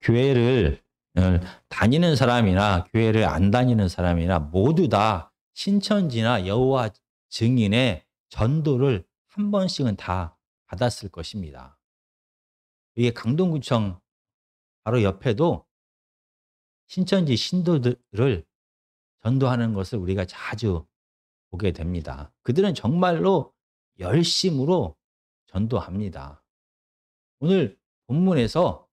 교회를 다니는 사람이나 교회를 안 다니는 사람이나 모두 다 신천지나 여호와 증인의 전도를 한 번씩은 다 받았을 것입니다. 이게 강동구청 바로 옆에도 신천지 신도들을 전도하는 것을 우리가 자주 보게 됩니다. 그들은 정말로 열심으로 전도합니다. 오늘 본문에서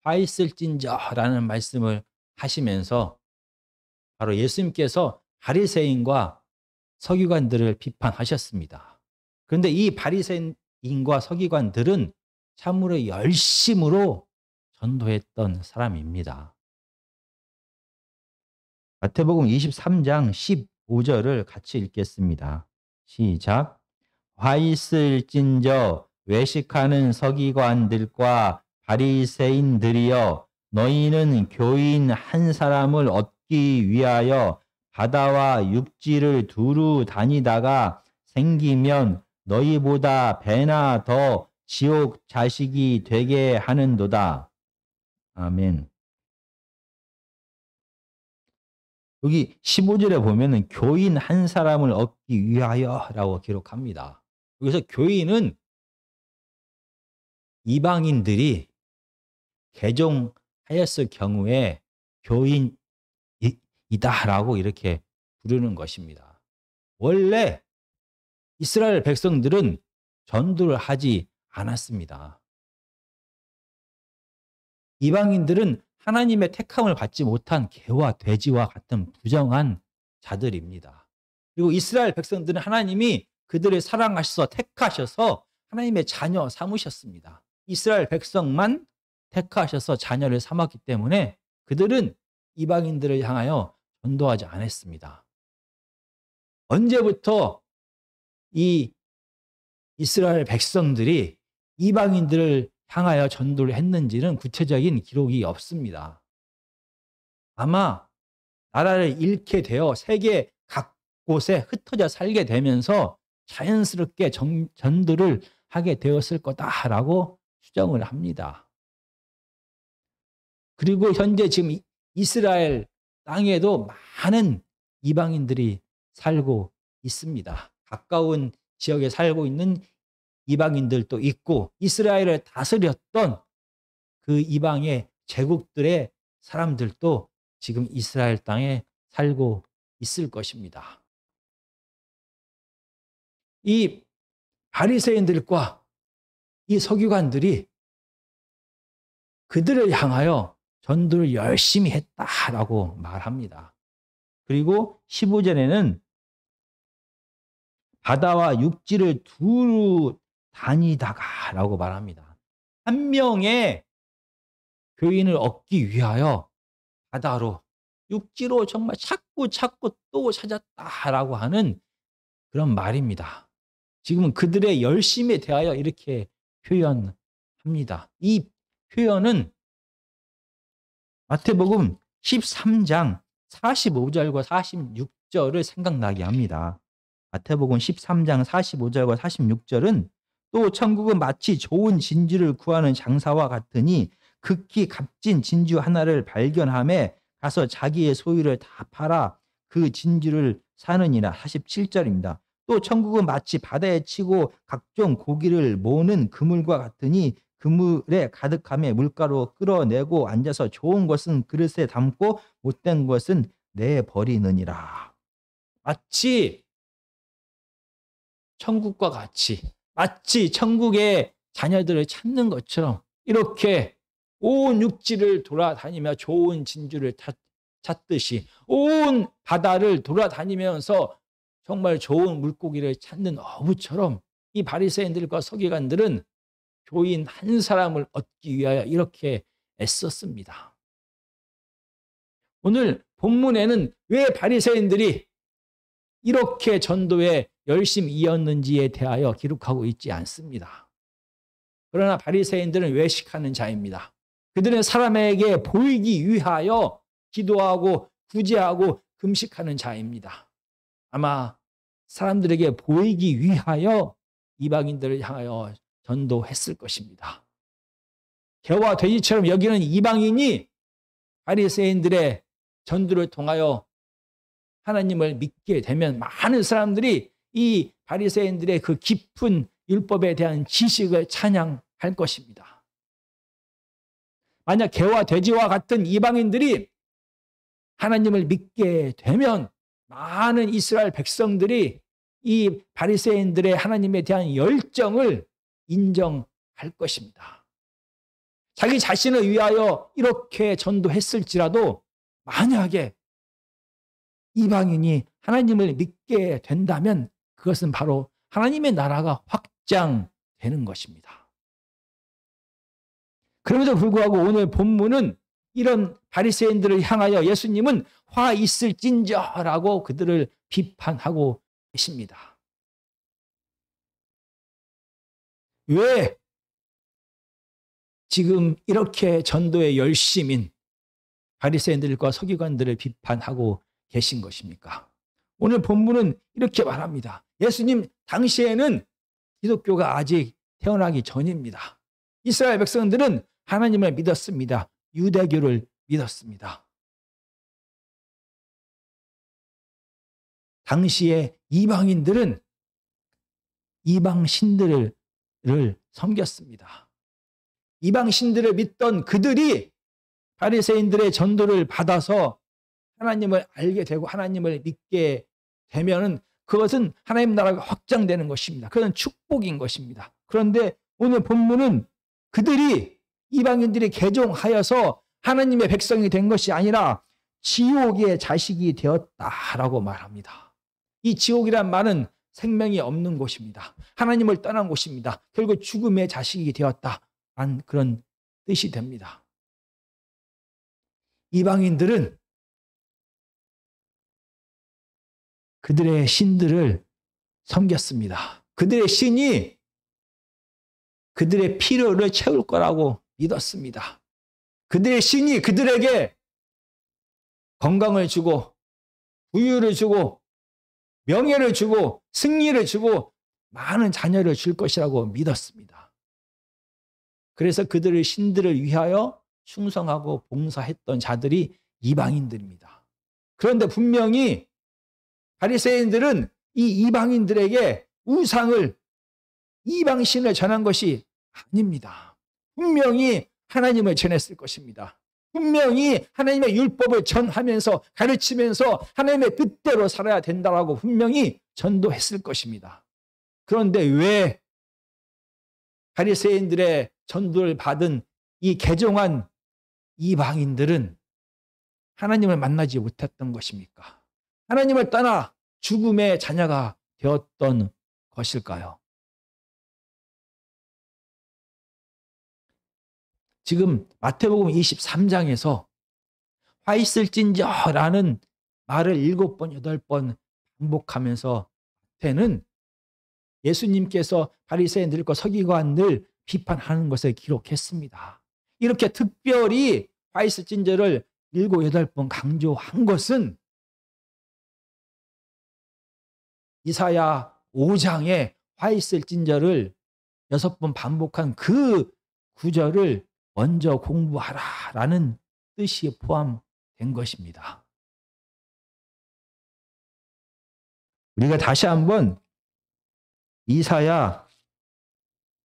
화 있을진저라는 말씀을 하시면서 바로 예수님께서 바리새인과 서기관들을 비판하셨습니다. 그런데 이 바리새인과 서기관들은 참으로 열심으로 전도했던 사람입니다. 마태복음 23장 15절을 같이 읽겠습니다. 시작. 화 있을진저 외식하는 서기관들과 바리새인들이여, 너희는 교인 한 사람을 얻기 위하여 바다와 육지를 두루 다니다가 생기면 너희보다 배나 더 지옥 자식이 되게 하는도다. 아멘. 여기 15절에 보면은 교인 한 사람을 얻기 위하여라고 기록합니다. 여기서 교인은 이방인들이 개종하였을 경우에 교인이다라고 이렇게 부르는 것입니다. 원래 이스라엘 백성들은 전도를 하지 않았습니다. 이방인들은 하나님의 택함을 받지 못한 개와 돼지와 같은 부정한 자들입니다. 그리고 이스라엘 백성들은 하나님이 그들을 사랑하셔서 택하셔서 하나님의 자녀 삼으셨습니다. 이스라엘 백성만 택하셔서 자녀를 삼았기 때문에 그들은 이방인들을 향하여 전도하지 않았습니다. 언제부터 이 이스라엘 백성들이 이방인들을 향하여 전도를 했는지는 구체적인 기록이 없습니다. 아마 나라를 잃게 되어 세계 각곳에 흩어져 살게 되면서 자연스럽게 전도를 하게 되었을 거다라고 추정을 합니다. 그리고 현재 지금 이스라엘 땅에도 많은 이방인들이 살고 있습니다. 가까운 지역에 살고 있는 이방인들도 있고, 이스라엘을 다스렸던 그 이방의 제국들의 사람들도 지금 이스라엘 땅에 살고 있을 것입니다. 이 바리새인들과 이 서기관들이 그들을 향하여 전도를 열심히 했다라고 말합니다. 그리고 15절에는 바다와 육지를 두루 다니다가라고 말합니다. 한 명의 교인을 얻기 위하여 바다로, 육지로 정말 찾고 또 찾았다라고 하는 그런 말입니다. 지금은 그들의 열심에 대하여 이렇게 표현합니다. 이 표현은 마태복음 13장 45절과 46절을 생각나게 합니다. 마태복음 13장 45절과 46절은 또 천국은 마치 좋은 진주를 구하는 장사와 같으니 극히 값진 진주 하나를 발견하며 가서 자기의 소유를 다 팔아 그 진주를 사느니라. 47절입니다. 또 천국은 마치 바다에 치고 각종 고기를 모으는 그물과 같으니 그물에 가득하며 물가로 끌어내고 앉아서 좋은 것은 그릇에 담고 못된 것은 내버리느니라. 마치 천국과 같이, 마치 천국의 자녀들을 찾는 것처럼 이렇게 온 육지를 돌아다니며 좋은 진주를 찾듯이 온 바다를 돌아다니면서 정말 좋은 물고기를 찾는 어부처럼 이 바리새인들과 서기관들은 교인 한 사람을 얻기 위하여 이렇게 애썼습니다. 오늘 본문에는 왜 바리새인들이 이렇게 전도에 열심히 이었는지에 대하여 기록하고 있지 않습니다. 그러나 바리새인들은 외식하는 자입니다. 그들은 사람에게 보이기 위하여 기도하고 구제하고 금식하는 자입니다. 아마 사람들에게 보이기 위하여 이방인들을 향하여 전도했을 것입니다. 개와 돼지처럼 여기는 이방인이 바리새인들의 전도를 통하여 하나님을 믿게 되면 많은 사람들이 이 바리새인들의 그 깊은 율법에 대한 지식을 찬양할 것입니다. 만약 개와 돼지와 같은 이방인들이 하나님을 믿게 되면 많은 이스라엘 백성들이 이 바리새인들의 하나님에 대한 열정을 인정할 것입니다. 자기 자신을 위하여 이렇게 전도했을지라도 만약에 이방인이 하나님을 믿게 된다면 그것은 바로 하나님의 나라가 확장되는 것입니다. 그럼에도 불구하고 오늘 본문은 이런 바리새인들을 향하여 예수님은 화 있을진저라고 그들을 비판하고 계십니다. 왜 지금 이렇게 전도에 열심인 바리새인들과 서기관들을 비판하고 계신 것입니까? 오늘 본문은 이렇게 말합니다. 예수님 당시에는 기독교가 아직 태어나기 전입니다. 이스라엘 백성들은 하나님을 믿었습니다. 유대교를 믿었습니다. 당시에 이방인들은 이방 신들을 섬겼습니다. 이방 신들을 믿던 그들이 바리새인들의 전도를 받아서 하나님을 알게 되고 하나님을 믿게 되면은 그것은 하나님 나라가 확장되는 것입니다. 그건 축복인 것입니다. 그런데 오늘 본문은 그들이 이방인들이 개종하여서 하나님의 백성이 된 것이 아니라 지옥의 자식이 되었다라고 말합니다. 이 지옥이란 말은 생명이 없는 곳입니다. 하나님을 떠난 곳입니다. 결국 죽음의 자식이 되었다라는 그런 뜻이 됩니다. 이방인들은 그들의 신들을 섬겼습니다. 그들의 신이 그들의 필요를 채울 거라고 믿었습니다. 그들의 신이 그들에게 건강을 주고 부유를 주고 명예를 주고 승리를 주고 많은 자녀를 줄 것이라고 믿었습니다. 그래서 그들의 신들을 위하여 충성하고 봉사했던 자들이 이방인들입니다. 그런데 분명히 바리새인들은 이 이방인들에게 우상을 이방신을 전한 것이 아닙니다. 분명히 하나님을 전했을 것입니다. 분명히 하나님의 율법을 전하면서 가르치면서 하나님의 뜻대로 살아야 된다라고 분명히 전도했을 것입니다. 그런데 왜 바리새인들의 전도를 받은 이 개종한 이방인들은 하나님을 만나지 못했던 것입니까? 하나님을 떠나 죽음의 자녀가 되었던 것일까요? 지금 마태복음 23장에서 화 있을진저라는 말을 7번, 8번 반복하면서 마태는 예수님께서 바리새인들과 서기관들 비판하는 것을 기록했습니다. 이렇게 특별히 화 있을진저를 7, 8번 강조한 것은 이사야 5장에 화 있을진저를 6번 반복한 그 구절을 먼저 공부하라라는 뜻이 포함된 것입니다. 우리가 다시 한번 이사야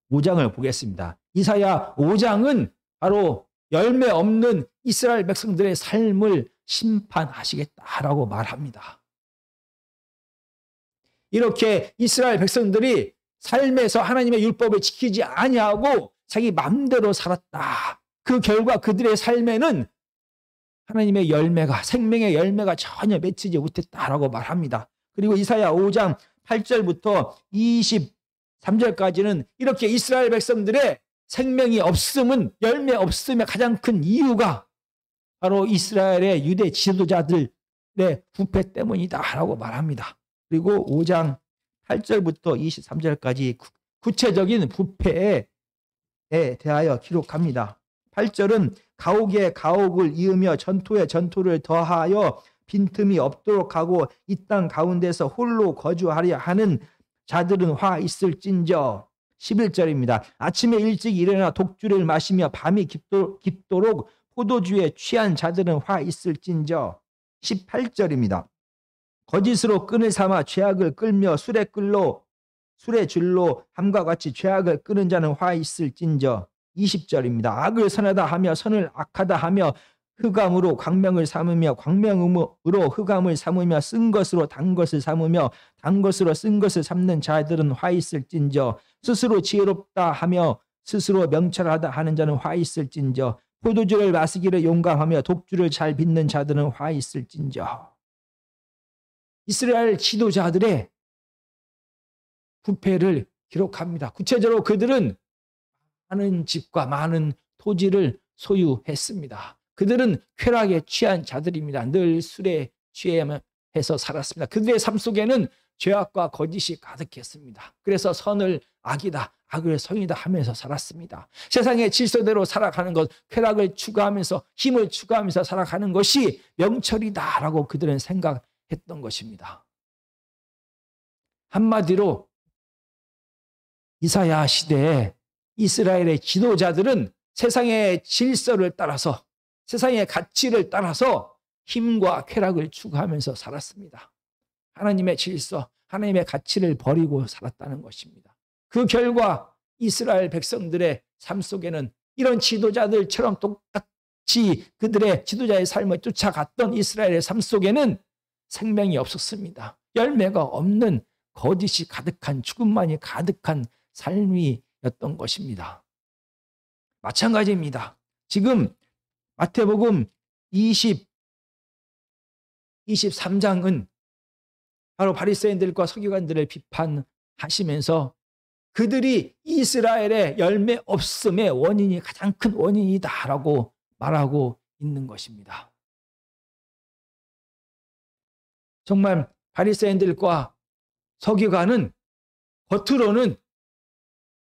5장을 보겠습니다. 이사야 5장은 바로 열매 없는 이스라엘 백성들의 삶을 심판하시겠다라고 말합니다. 이렇게 이스라엘 백성들이 삶에서 하나님의 율법을 지키지 아니하고 자기 마음대로 살았다. 그 결과 그들의 삶에는 하나님의 열매가, 생명의 열매가 전혀 맺히지 못했다라고 말합니다. 그리고 이사야 5장 8절부터 23절까지는 이렇게 이스라엘 백성들의 생명이 없음은, 열매 없음의 가장 큰 이유가 바로 이스라엘의 유대 지도자들의 부패 때문이다라고 말합니다. 그리고 5장 8절부터 23절까지 구체적인 부패에 대하여 기록합니다. 8절은 가옥에 가옥을 이으며 전토에 전토를 더하여 빈틈이 없도록 하고 이 땅 가운데서 홀로 거주하려 하는 자들은 화 있을진저 11절입니다. 아침에 일찍 일어나 독주를 마시며 밤이 깊도록 포도주에 취한 자들은 화 있을진저. 18절입니다. 거짓으로 끈을 삼아 죄악을 끌며 술의 줄로 함과 같이 죄악을 끄는 자는 화 있을진저. 20절입니다. 악을 선하다 하며 선을 악하다 하며 흑암으로 광명을 삼으며 광명으로 흑암을 삼으며 쓴 것으로 단 것을 삼으며 단 것으로 쓴 것을 삼는 자들은 화 있을진저. 스스로 지혜롭다 하며 스스로 명철하다 하는 자는 화 있을진저. 포도주를 마시기를 용감하며 독주를 잘 빚는 자들은 화 있을진저. 이스라엘 지도자들의 부패를 기록합니다. 구체적으로 그들은 많은 집과 많은 토지를 소유했습니다. 그들은 쾌락에 취한 자들입니다. 늘 술에 취해서 살았습니다. 그들의 삶 속에는 죄악과 거짓이 가득했습니다. 그래서 선을 악이다, 악을 선이다 하면서 살았습니다. 세상의 질서대로 살아가는 것, 쾌락을 추구하면서 힘을 추구하면서 살아가는 것이 명철이다라고 그들은 생각했던 것입니다. 한마디로 이사야 시대에 이스라엘의 지도자들은 세상의 질서를 따라서, 세상의 가치를 따라서 힘과 쾌락을 추구하면서 살았습니다. 하나님의 질서, 하나님의 가치를 버리고 살았다는 것입니다. 그 결과 이스라엘 백성들의 삶 속에는 이런 지도자들처럼 똑같이 그들의 지도자의 삶을 쫓아갔던 이스라엘의 삶 속에는 생명이 없었습니다. 열매가 없는 거짓이 가득한, 죽음만이 가득한 삶이었던 것입니다. 마찬가지입니다. 지금 마태복음 23장은 바로 바리새인들과 서기관들을 비판하시면서 그들이 이스라엘의 열매 없음의 원인이 가장 큰 원인이다라고 말하고 있는 것입니다. 정말 바리새인들과 서기관은 겉으로는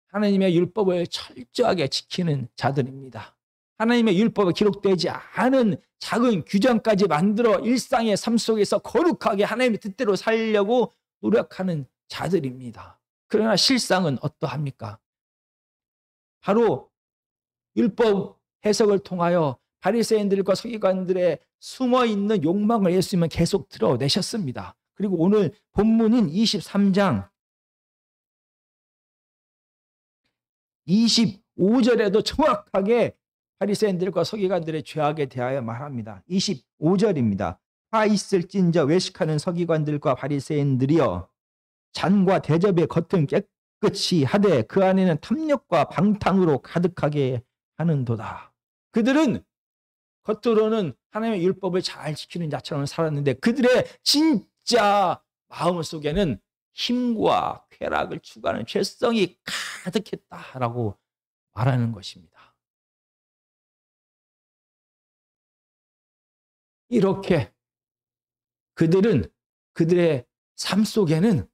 하나님의 율법을 철저하게 지키는 자들입니다. 하나님의 율법에 기록되지 않은 작은 규정까지 만들어 일상의 삶 속에서 거룩하게 하나님의 뜻대로 살려고 노력하는 자들입니다. 그러나 실상은 어떠합니까? 바로 율법 해석을 통하여 바리새인들과 서기관들의 숨어있는 욕망을 예수님은 계속 드러내셨습니다. 그리고 오늘 본문인 23장 25절에도 정확하게 바리새인들과 서기관들의 죄악에 대하여 말합니다. 25절입니다. 화 있을진저 외식하는 서기관들과 바리새인들이여 잔과 대접의 겉은 깨끗이 하되 그 안에는 탐욕과 방탕으로 가득하게 하는도다. 그들은 겉으로는 하나님의 율법을 잘 지키는 자처럼 살았는데 그들의 진짜 마음 속에는 힘과 쾌락을 추구하는 죄성이 가득했다라고 말하는 것입니다. 이렇게 그들은 그들의 삶 속에는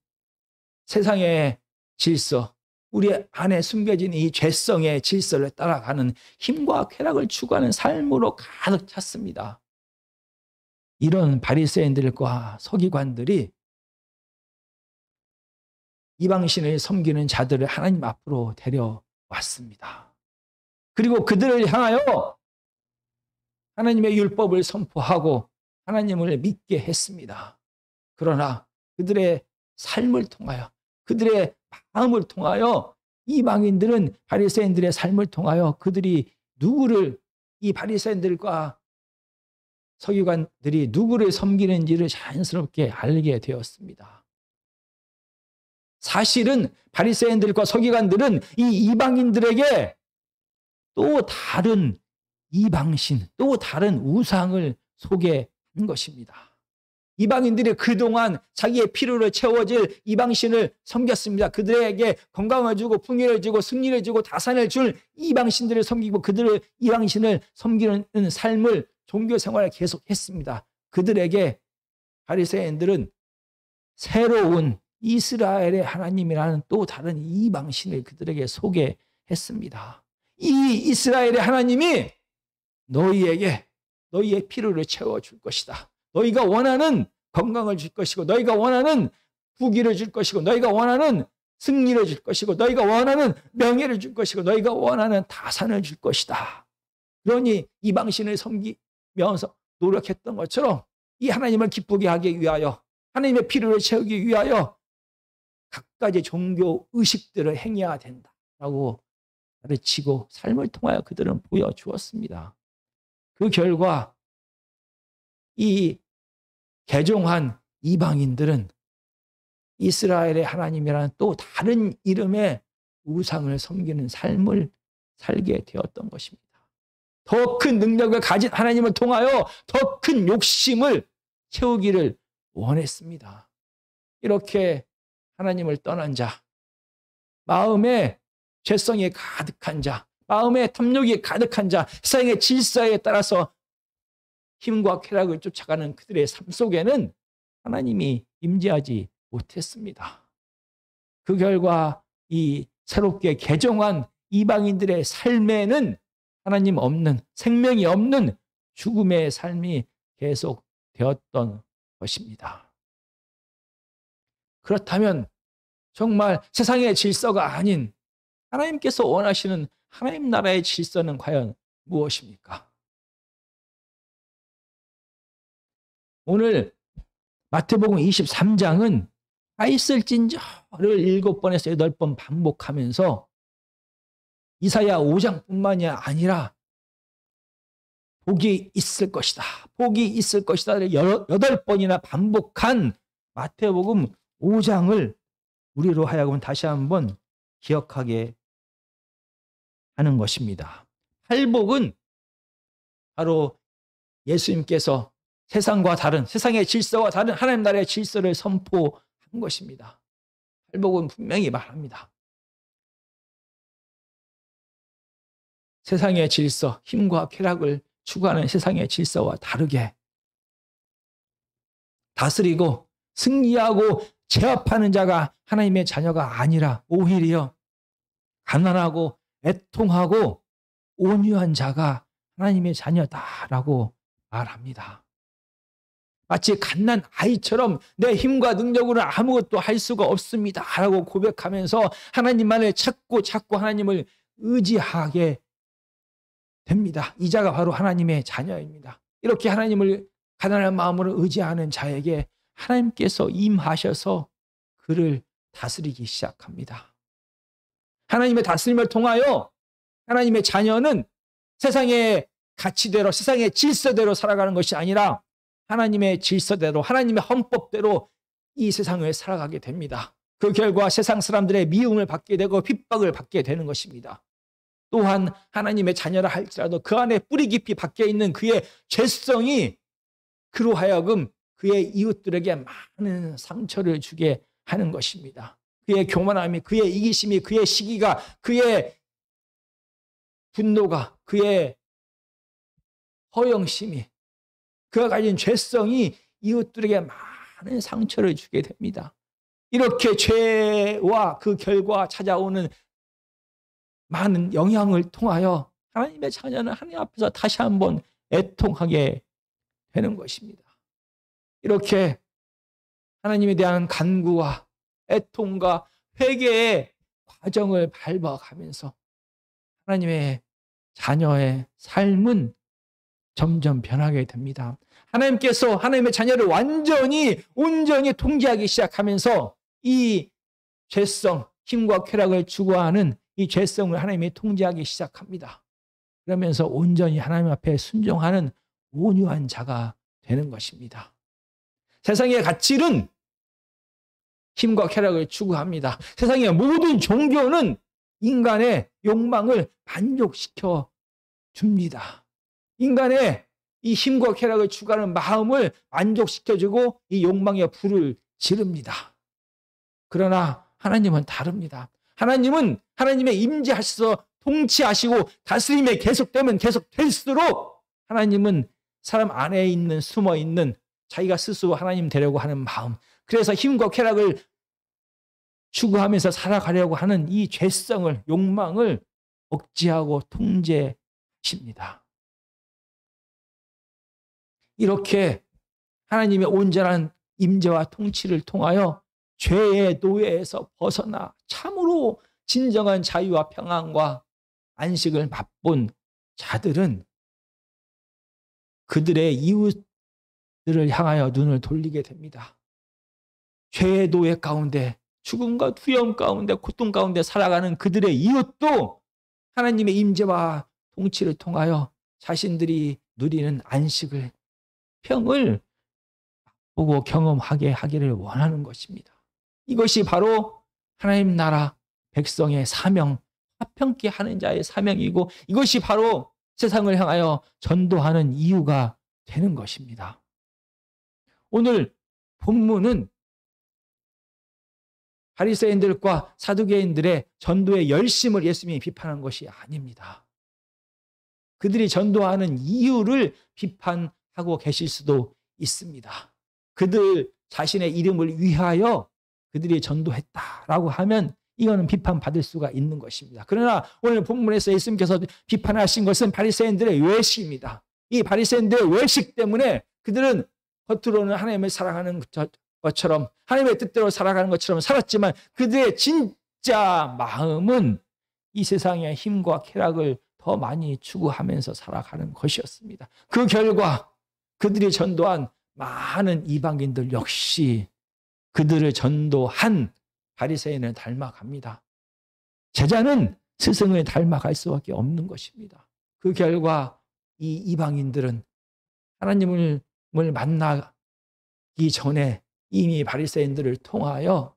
세상의 질서, 우리 안에 숨겨진 이 죄성의 질서를 따라가는 힘과 쾌락을 추구하는 삶으로 가득 찼습니다. 이런 바리새인들과 서기관들이 이방신을 섬기는 자들을 하나님 앞으로 데려왔습니다. 그리고 그들을 향하여 하나님의 율법을 선포하고 하나님을 믿게 했습니다. 그러나 그들의 삶을 통하여, 그들의 마음을 통하여 이방인들은 바리새인들의 삶을 통하여 그들이 누구를, 이 바리새인들과 서기관들이 누구를 섬기는지를 자연스럽게 알게 되었습니다. 사실은 바리새인들과 서기관들은 이 이방인들에게 또 다른 이방신, 또 다른 우상을 소개한 것입니다. 이방인들이 그동안 자기의 필요를 채워질 이방신을 섬겼습니다. 그들에게 건강을 주고 풍요를 주고 승리를 주고 다산을 줄 이방신들을 섬기고 그들을 이방신을 섬기는 삶을 종교 생활을 계속했습니다. 그들에게 바리새인들은 새로운 이스라엘의 하나님이라는 또 다른 이방신을 그들에게 소개했습니다. 이 이스라엘의 하나님이 너희에게 너희의 필요를 채워줄 것이다. 너희가 원하는 건강을 줄 것이고 너희가 원하는 부귀를 줄 것이고 너희가 원하는 승리를 줄 것이고 너희가 원하는 명예를 줄 것이고 너희가 원하는 다산을 줄 것이다. 그러니 이방신을 섬기면서 노력했던 것처럼 이 하나님을 기쁘게 하기 위하여 하나님의 필요를 채우기 위하여 각가지 종교 의식들을 행해야 된다라고 가르치고 삶을 통하여 그들은 보여주었습니다. 그 결과 이 개종한 이방인들은 이스라엘의 하나님이라는 또 다른 이름의 우상을 섬기는 삶을 살게 되었던 것입니다. 더 큰 능력을 가진 하나님을 통하여 더 큰 욕심을 채우기를 원했습니다. 이렇게 하나님을 떠난 자, 마음에 죄성이 가득한 자, 마음에 탐욕이 가득한 자, 세상의 질서에 따라서 힘과 쾌락을 쫓아가는 그들의 삶 속에는 하나님이 임재하지 못했습니다. 그 결과 이 새롭게 개종한 이방인들의 삶에는 하나님 없는, 생명이 없는 죽음의 삶이 계속 되었던 것입니다. 그렇다면 정말 세상의 질서가 아닌 하나님께서 원하시는 하나님 나라의 질서는 과연 무엇입니까? 오늘 마태복음 23장은 가 있을진저를 7번에서 8번 반복하면서 이사야 5장뿐만이 아니라 복이 있을 것이다. 복이 있을 것이다를 8번이나 반복한 마태복음 5장을 우리로 하여금 다시 한번 기억하게 하는 것입니다. 팔복은 바로 예수님께서 세상과 다른, 세상의 질서와 다른 하나님 나라의 질서를 선포한 것입니다. 팔복은 분명히 말합니다. 세상의 질서, 힘과 쾌락을 추구하는 세상의 질서와 다르게 다스리고 승리하고 제압하는 자가 하나님의 자녀가 아니라 오히려 가난하고 애통하고 온유한 자가 하나님의 자녀다라고 말합니다. 마치 갓난 아이처럼 내 힘과 능력으로 아무것도 할 수가 없습니다라고 고백하면서 하나님만을 찾고 하나님을 의지하게 됩니다. 이 자가 바로 하나님의 자녀입니다. 이렇게 하나님을 가난한 마음으로 의지하는 자에게 하나님께서 임하셔서 그를 다스리기 시작합니다. 하나님의 다스림을 통하여 하나님의 자녀는 세상의 가치대로, 세상의 질서대로 살아가는 것이 아니라 하나님의 질서대로, 하나님의 헌법대로 이 세상을 살아가게 됩니다. 그 결과 세상 사람들의 미움을 받게 되고 핍박을 받게 되는 것입니다. 또한 하나님의 자녀라 할지라도 그 안에 뿌리 깊이 박혀 있는 그의 죄성이 그로 하여금 그의 이웃들에게 많은 상처를 주게 하는 것입니다. 그의 교만함이, 그의 이기심이, 그의 시기가, 그의 분노가, 그의 허영심이, 그가 가진 죄성이 이웃들에게 많은 상처를 주게 됩니다. 이렇게 죄와 그 결과 찾아오는 많은 영향을 통하여 하나님의 자녀는 하나님 앞에서 다시 한번 애통하게 되는 것입니다. 이렇게 하나님에 대한 간구와 애통과 회개의 과정을 밟아가면서 하나님의 자녀의 삶은 점점 변하게 됩니다. 하나님께서 하나님의 자녀를 온전히 통제하기 시작하면서 이 죄성, 힘과 쾌락을 추구하는 이 죄성을 하나님이 통제하기 시작합니다. 그러면서 온전히 하나님 앞에 순종하는 온유한 자가 되는 것입니다. 세상의 가치는 힘과 쾌락을 추구합니다. 세상의 모든 종교는 인간의 욕망을 만족시켜 줍니다. 인간의 이 힘과 쾌락을 추구하는 마음을 만족시켜주고 이 욕망의 불을 지릅니다. 그러나 하나님은 다릅니다. 하나님은 하나님의 임재하셔서 통치하시고 다스림에 계속되면 계속될수록 하나님은 사람 안에 있는 숨어있는 자기가 스스로 하나님 되려고 하는 마음, 그래서 힘과 쾌락을 추구하면서 살아가려고 하는 이 죄성을, 욕망을 억제하고 통제하십니다. 이렇게 하나님의 온전한 임재와 통치를 통하여 죄의 노예에서 벗어나 참으로 진정한 자유와 평안과 안식을 맛본 자들은 그들의 이웃들을 향하여 눈을 돌리게 됩니다. 죄의 노예 가운데 죽음과 두려움 가운데 고통 가운데 살아가는 그들의 이웃도 하나님의 임재와 통치를 통하여 자신들이 누리는 안식을, 평을 보고 경험하게 하기를 원하는 것입니다. 이것이 바로 하나님 나라 백성의 사명, 화평케 하는 자의 사명이고 이것이 바로 세상을 향하여 전도하는 이유가 되는 것입니다. 오늘 본문은 바리새인들과 사두개인들의 전도의 열심을 예수님이 비판한 것이 아닙니다. 그들이 전도하는 이유를 비판하고 계실 수도 있습니다. 그들 자신의 이름을 위하여 그들이 전도했다라고 하면 이거는 비판받을 수가 있는 것입니다. 그러나 오늘 본문에서 예수님께서 비판하신 것은 바리새인들의 외식입니다. 이 바리새인들의 외식 때문에 그들은 겉으로는 하나님을 사랑하는 것처럼 하나님의 뜻대로 살아가는 것처럼 살았지만 그들의 진짜 마음은 이 세상의 힘과 쾌락을 더 많이 추구하면서 살아가는 것이었습니다. 그 결과 그들이 전도한 많은 이방인들 역시 그들을 전도한 바리새인을 닮아갑니다. 제자는 스승을 닮아갈 수밖에 없는 것입니다. 그 결과 이 이방인들은 하나님을 만나기 전에 이미 바리새인들을 통하여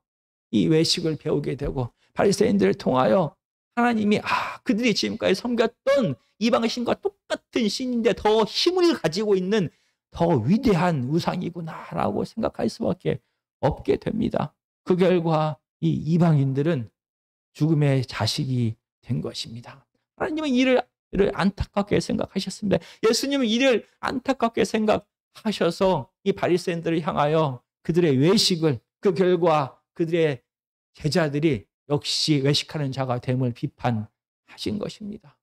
이 외식을 배우게 되고 바리새인들을 통하여 하나님이 그들이 지금까지 섬겼던 이방의 신과 똑같은 신인데 더 힘을 가지고 있는 더 위대한 우상이구나라고 생각할 수밖에 없게 됩니다. 그 결과 이 이방인들은 죽음의 자식이 된 것입니다. 하나님은 이를 안타깝게 생각하셨습니다. 예수님은 이를 안타깝게 생각하셔서 이 바리새인들을 향하여 그들의 외식을, 그 결과 그들의 제자들이 역시 외식하는 자가 됨을 비판하신 것입니다.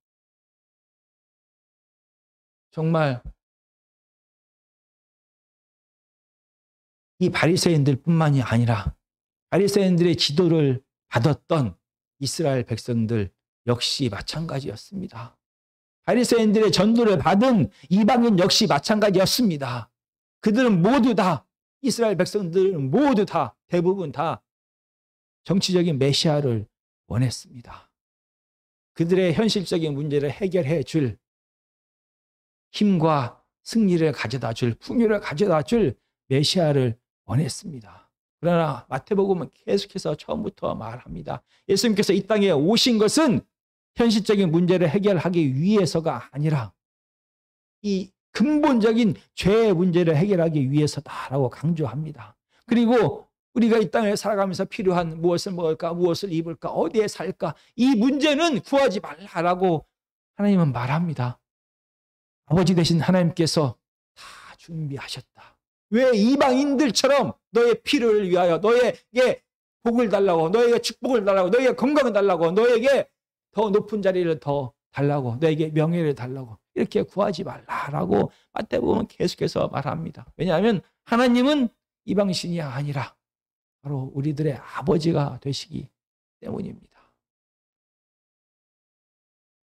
정말 이 바리새인들뿐만이 아니라 바리새인들의 지도를 받았던 이스라엘 백성들 역시 마찬가지였습니다. 바리새인들의 전도를 받은 이방인 역시 마찬가지였습니다. 그들은 모두 다, 이스라엘 백성들은 모두 다, 대부분 다 정치적인 메시아를 원했습니다. 그들의 현실적인 문제를 해결해 줄 힘과 승리를 가져다 줄, 풍요를 가져다 줄 메시아를 원했습니다. 그러나 마태복음은 계속해서 처음부터 말합니다. 예수님께서 이 땅에 오신 것은 현실적인 문제를 해결하기 위해서가 아니라 이 근본적인 죄의 문제를 해결하기 위해서다라고 강조합니다. 그리고 우리가 이 땅에 살아가면서 필요한 무엇을 먹을까, 무엇을 입을까, 어디에 살까, 이 문제는 구하지 말라라고 하나님은 말합니다. 아버지 되신 하나님께서 다 준비하셨다. 왜 이방인들처럼 너의 필요를 위하여 너에게 복을 달라고, 너에게 축복을 달라고, 너에게 건강을 달라고, 너에게 더 높은 자리를 더 달라고, 너에게 명예를 달라고 이렇게 구하지 말라라고 마태복음은 계속해서 말합니다. 왜냐하면 하나님은 이방신이 아니라 바로 우리들의 아버지가 되시기 때문입니다.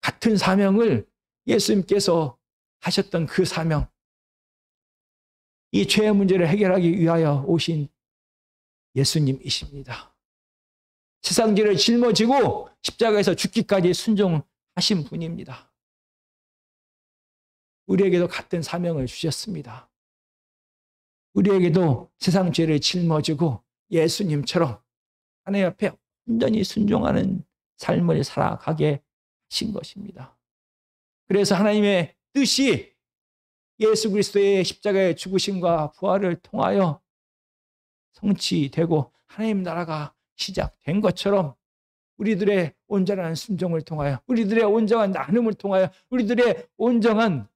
같은 사명을 예수님께서 하셨던 그 사명, 이 죄의 문제를 해결하기 위하여 오신 예수님이십니다. 세상 죄를 짊어지고 십자가에서 죽기까지 순종하신 분입니다. 우리에게도 같은 사명을 주셨습니다. 우리에게도 세상 죄를 짊어지고 예수님처럼 하나님 앞에 온전히 순종하는 삶을 살아가게 하신 것입니다. 그래서 하나님의 뜻이 예수 그리스도의 십자가의 죽으심과 부활을 통하여 성취되고 하나님 나라가 시작된 것처럼 우리들의 온전한 순종을 통하여, 우리들의 온전한 나눔을 통하여, 우리들의 온전한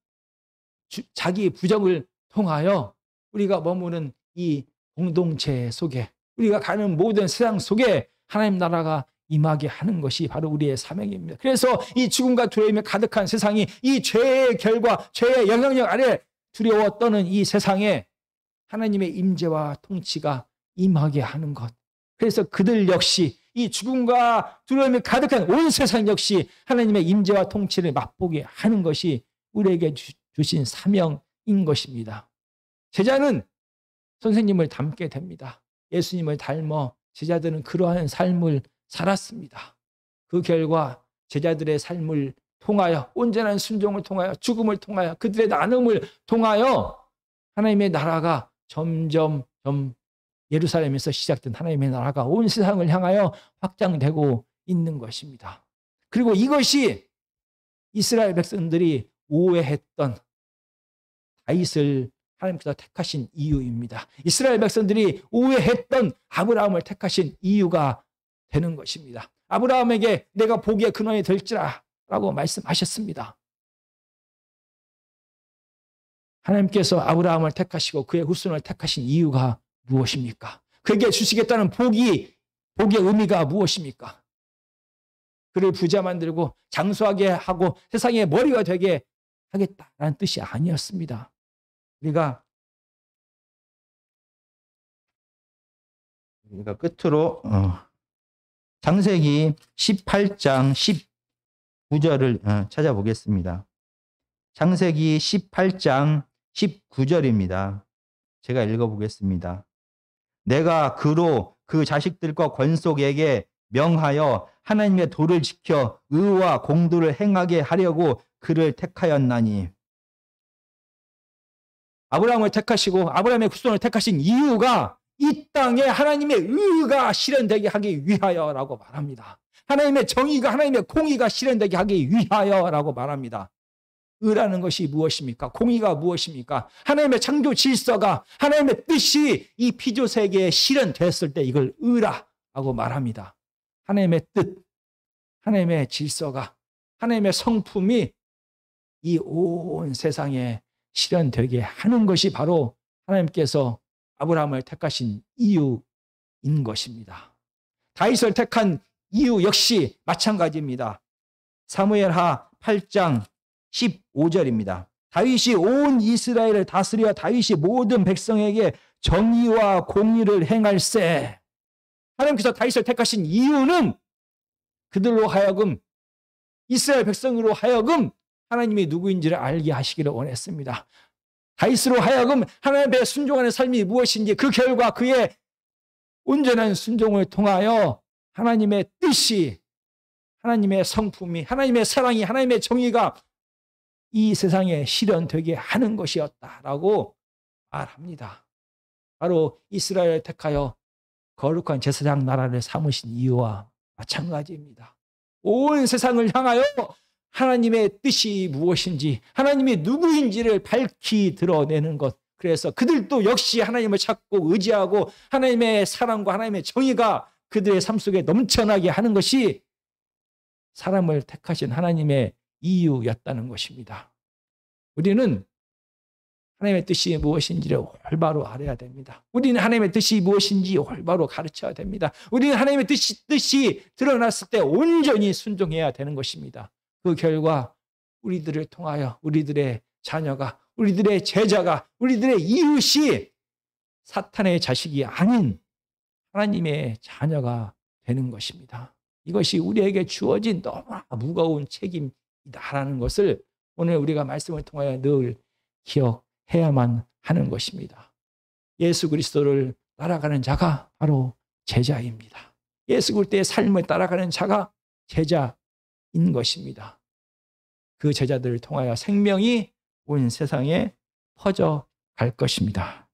자기 부정을 통하여 우리가 머무는 이 공동체 속에, 우리가 가는 모든 세상 속에 하나님 나라가 임하게 하는 것이 바로 우리의 사명입니다. 그래서 이 죽음과 두려움에 가득한 세상이, 이 죄의 결과, 죄의 영향력 아래 두려워 떠는 이 세상에 하나님의 임재와 통치가 임하게 하는 것, 그래서 그들 역시 이 죽음과 두려움이 가득한 온 세상 역시 하나님의 임재와 통치를 맛보게 하는 것이 우리에게 주신 사명인 것입니다. 제자는 선생님을 닮게 됩니다. 예수님을 닮아 제자들은 그러한 삶을 살았습니다. 그 결과 제자들의 삶을 통하여 온전한 순종을 통하여 죽음을 통하여 그들의 나눔을 통하여 하나님의 나라가 점점 예루살렘에서 시작된 하나님의 나라가 온 세상을 향하여 확장되고 있는 것입니다. 그리고 이것이 이스라엘 백성들이 오해했던 다윗을 하나님께서 택하신 이유입니다. 이스라엘 백성들이 오해했던 아브라함을 택하신 이유가 되는 것입니다. 아브라함에게 내가 복의 근원이 될지라 라고 말씀하셨습니다. 하나님께서 아브라함을 택하시고 그의 후손을 택하신 이유가 무엇입니까? 그에게 주시겠다는 복의 의미가 무엇입니까? 그를 부자 만들고 장수하게 하고 세상의 머리가 되게 하겠다라는 뜻이 아니었습니다. 우리가 끝으로 창세기 18장 19절을 찾아보겠습니다. 창세기 18장 19절입니다. 제가 읽어보겠습니다. 내가 그로 그 자식들과 권속에게 명하여 하나님의 도를 지켜 의와 공도를 행하게 하려고 그를 택하였나니. 아브라함을 택하시고 아브라함의 후손을 택하신 이유가 이 땅에 하나님의 의가 실현되게 하기 위하여라고 말합니다. 하나님의 정의가 하나님의 공의가 실현되게 하기 위하여라고 말합니다. 의라는 것이 무엇입니까? 공의가 무엇입니까? 하나님의 창조 질서가 하나님의 뜻이 이 피조 세계에 실현됐을 때 이걸 의라고 말합니다. 하나님의 뜻, 하나님의 질서가 하나님의 성품이 이 온 세상에 실현되게 하는 것이 바로 하나님께서 아브라함을 택하신 이유인 것입니다. 다윗을 택한 이유 역시 마찬가지입니다. 사무엘하 8장 15절입니다. 다윗이 온 이스라엘을 다스려 다윗이 모든 백성에게 정의와 공의를 행할세. 하나님께서 다윗을 택하신 이유는 그들로 하여금 이스라엘 백성으로 하여금 하나님이 누구인지를 알게 하시기를 원했습니다. 다윗으로 하여금 하나님의 순종하는 삶이 무엇인지 그 결과 그의 온전한 순종을 통하여 하나님의 뜻이 하나님의 성품이 하나님의 사랑이 하나님의 정의가 이 세상에 실현되게 하는 것이었다라고 말합니다. 바로 이스라엘을 택하여 거룩한 제사장 나라를 삼으신 이유와 마찬가지입니다. 온 세상을 향하여 하나님의 뜻이 무엇인지 하나님이 누구인지를 밝히 드러내는 것. 그래서 그들도 역시 하나님을 찾고 의지하고 하나님의 사랑과 하나님의 정의가 그들의 삶 속에 넘쳐나게 하는 것이 사람을 택하신 하나님의 이유였다는 것입니다. 우리는 하나님의 뜻이 무엇인지를 올바로 알아야 됩니다. 우리는 하나님의 뜻이 무엇인지 올바로 가르쳐야 됩니다. 우리는 하나님의 뜻이 드러났을 때 온전히 순종해야 되는 것입니다. 그 결과 우리들을 통하여 우리들의 자녀가, 우리들의 제자가, 우리들의 이웃이 사탄의 자식이 아닌 하나님의 자녀가 되는 것입니다. 이것이 우리에게 주어진 너무나 무거운 책임이다라는 것을 오늘 우리가 말씀을 통하여 늘 기억해야만 하는 것입니다. 예수 그리스도를 따라가는 자가 바로 제자입니다. 예수 그리스도의 삶을 따라가는 자가 제자인 것입니다. 그 제자들을 통하여 생명이 온 세상에 퍼져 갈 것입니다.